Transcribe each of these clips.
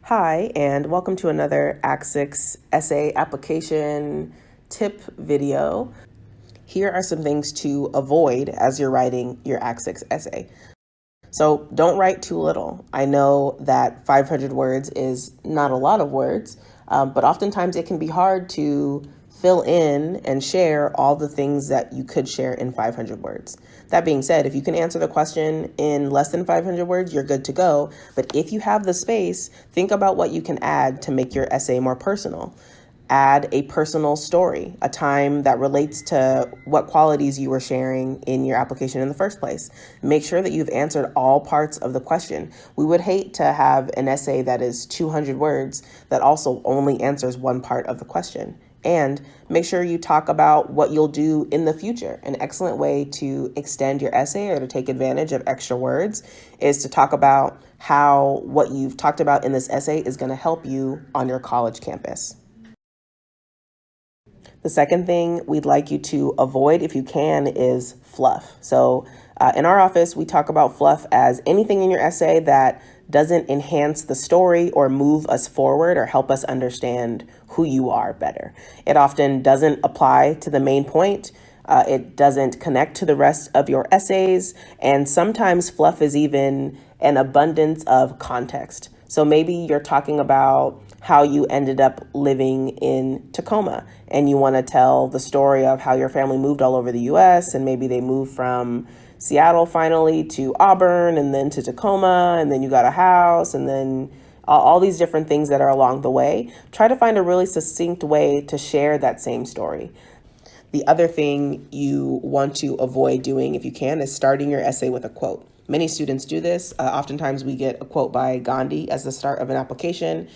Hi, and welcome to another Act 6 essay application tip video. Here are some things to avoid as you're writing your Act 6 essay. So don't write too little. I know that 500 words is not a lot of words, but oftentimes it can be hard to fill in and share all the things that you could share in 500 words. That being said, if you can answer the question in less than 500 words, you're good to go. But if you have the space, think about what you can add to make your essay more personal. Add a personal story, a time that relates to what qualities you were sharing in your application in the first place. Make sure that you've answered all parts of the question. We would hate to have an essay that is 200 words that also only answers one part of the question. And make sure you talk about what you'll do in the future. An excellent way to extend your essay or to take advantage of extra words is to talk about how what you've talked about in this essay is going to help you on your college campus. The second thing we'd like you to avoid, if you can, is fluff. So in our office, we talk about fluff as anything in your essay that doesn't enhance the story or move us forward or help us understand who you are better. It often doesn't apply to the main point. It doesn't connect to the rest of your essays. And sometimes fluff is even an abundance of context. So maybe you're talking about how you ended up living in Tacoma and you want to tell the story of how your family moved all over the US and maybe they moved from Seattle finally to Auburn and then to Tacoma and then you got a house and then all these different things that are along the way. Try to find a really succinct way to share that same story. The other thing you want to avoid doing, if you can, is starting your essay with a quote. Many students do this. Oftentimes we get a quote by Gandhi as the start of an application.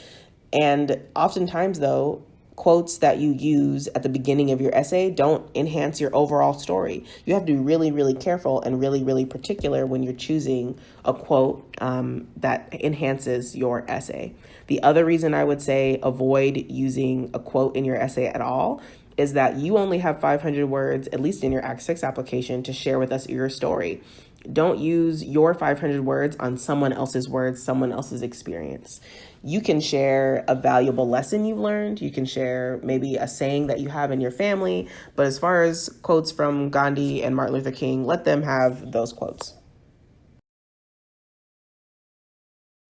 And oftentimes, though, quotes that you use at the beginning of your essay don't enhance your overall story. You have to be really, really careful and really, really particular when you're choosing a quote that enhances your essay. The other reason I would say avoid using a quote in your essay at all is that you only have 500 words, at least in your Act 6 application, to share with us your story. Don't use your 500 words on someone else's words, someone else's experience. You can share a valuable lesson you've learned. You can share maybe a saying that you have in your family. But as far as quotes from Gandhi and Martin Luther King, let them have those quotes.